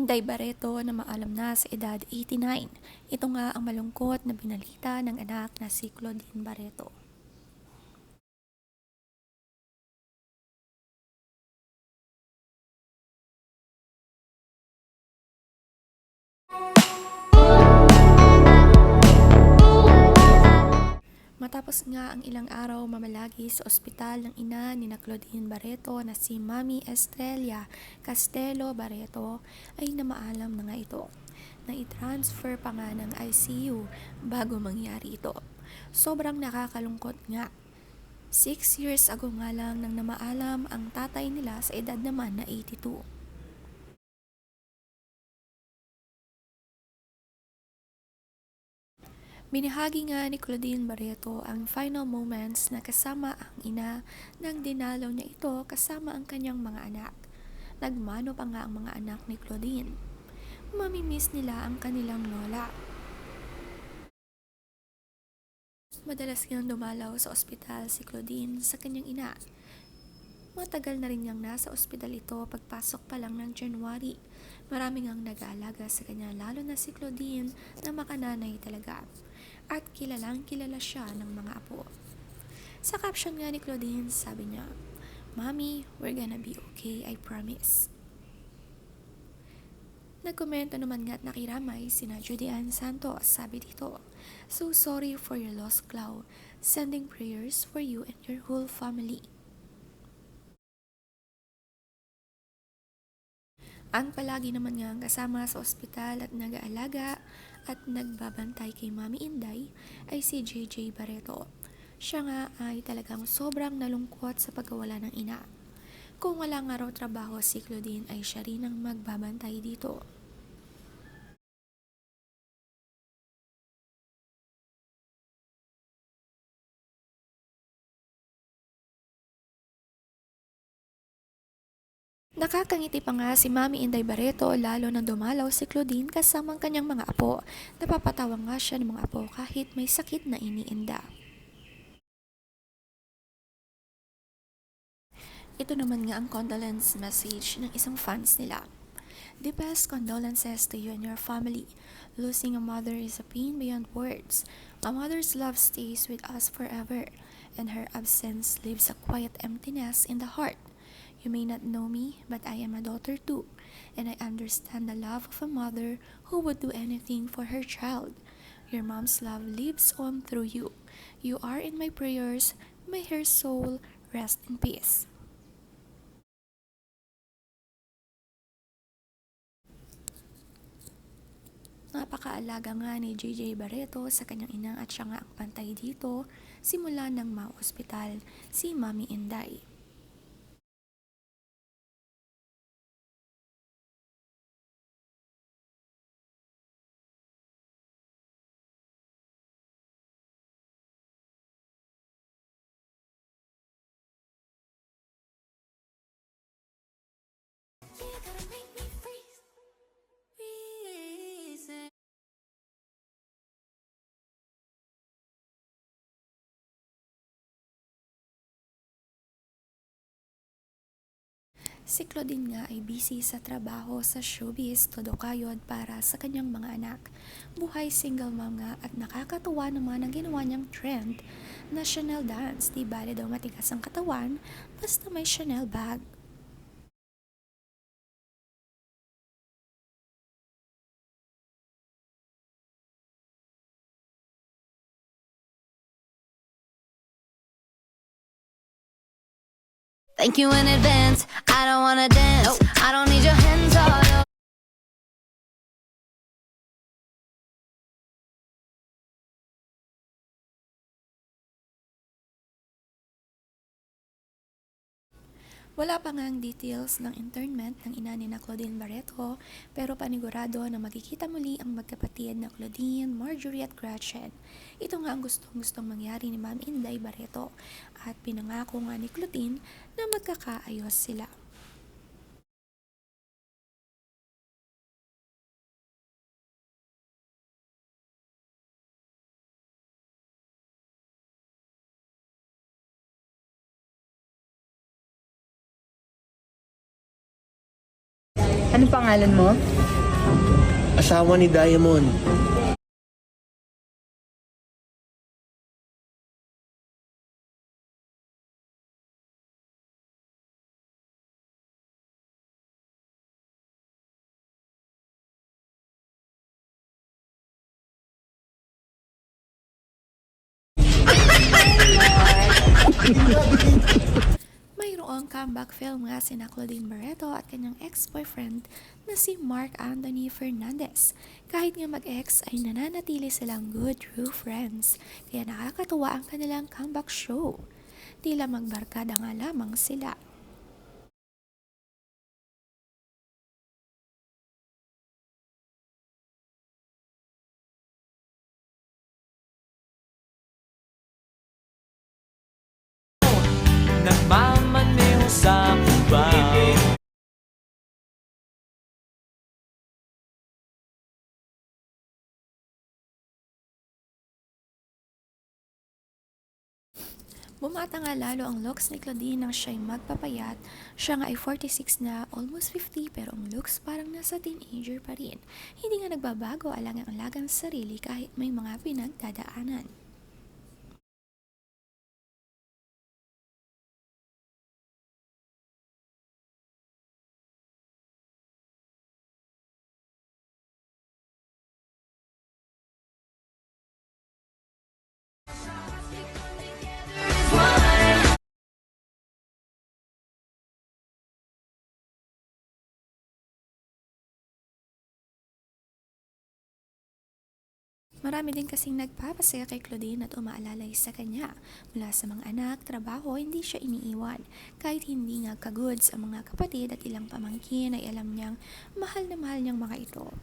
Inday Barreto na maalam na sa edad 89. Ito nga ang malungkot na binalita ng anak na si Claudine Barreto. Matapos nga ang ilang araw mamalagi sa ospital ng ina ni na Claudine Barreto na si Mami Estrella Castelo Barreto ay namaalam na nga ito na i-transfer pa nga ng ICU bago mangyari ito. Sobrang nakakalungkot nga. 6 years ago nga lang nang namaalam ang tatay nila sa edad naman na 82. Binahagi nga ni Claudine Barreto ang final moments na kasama ang ina nang dinalaw niya ito kasama ang kanyang mga anak. Nagmano pa nga ang mga anak ni Claudine. Mamimiss nila ang kanilang lola. Madalas niyang dumalaw sa ospital si Claudine sa kanyang ina. Matagal na rin niyang nasa ospital ito pagpasok pa lang ng January. Maraming ang nag-aalaga sa kanya lalo na si Claudine na makananay talaga. At kilalang kilala siya ng mga apo. Sa caption nga ni Claudine, sabi niya, "Mommy, we're gonna be okay, I promise." Nagkomento naman nga at nakiramay sina Judian Santos, sabi dito, "So sorry for your loss, Clau. Sending prayers for you and your whole family." Ang palagi naman nga kasama sa ospital at nag-aalaga at nagbabantay kay Mami Inday ay si JJ Barreto. Siya nga ay talagang sobrang nalungkot sa pagkawala ng ina. Kung wala nga raw trabaho si Claudine ay siya rin ang magbabantay dito. Nakakangiti pa nga si Mami Inday Barreto lalo nang dumalaw si Claudine kasama ang kanyang mga apo. Napapatawa nga siya ng mga apo kahit may sakit na iniinda. Ito naman nga ang condolence message ng isang fans nila. "The best condolences to you and your family. Losing a mother is a pain beyond words. A mother's love stays with us forever, and her absence leaves a quiet emptiness in the heart. You may not know me, but I am a daughter too, and I understand the love of a mother who would do anything for her child. Your mom's love lives on through you. You are in my prayers. May her soul rest in peace." Napakaalaga nga ni JJ Barreto sa kanyang ina at siya nga ang pantay dito simula nang ma-ospital si Mami Inday. Si Claudine nga ay busy sa trabaho sa showbiz todo kayod para sa kanyang mga anak. Buhay single mom nga at nakakatuwa naman ang ginawa niyang trend na Chanel dance. Di bale daw matigas ang katawan basta may Chanel bag. Thank you in advance. I don't wanna dance. I don't need your hands all over. Wala pa nga ang details ng internment ng ina ni na Claudine Barreto pero panigurado na magkikita muli ang magkapatid na Claudine, Marjorie at Gretchen. Ito nga ang gustong mangyari ni Ma'am Inday Barreto at pinangako nga ni Claudine na magkakaayos sila. Ano pangalan mo? Asawa ni Diamond. Mayroong comeback film nga sina Claudine Barreto at kanyang ex-boyfriend na si Mark Anthony Fernandez. Kahit nga mag-ex ay nananatili silang good true friends, kaya nakakatuwa ang kanilang comeback show. Tila magbarkada nga lamang sila. Nagmamaneho sa Cubao. Bumata nga lalo ang looks ni Claudine nang siya'y magpapayat. Siya nga ay 46 na, almost 50, pero ang looks parang nasa teenager pa rin. Hindi nga nagbabago alang ang alagang sarili kahit may mga pinagdadaanan. Marami din kasing nagpapasaya kay Claudine at umaalalay sa kanya. Mula sa mga anak, trabaho, hindi siya iniiwan. Kahit hindi nga kagoods ang mga kapatid at ilang pamangkin ay alam niyang mahal na mahal niyang mga ito.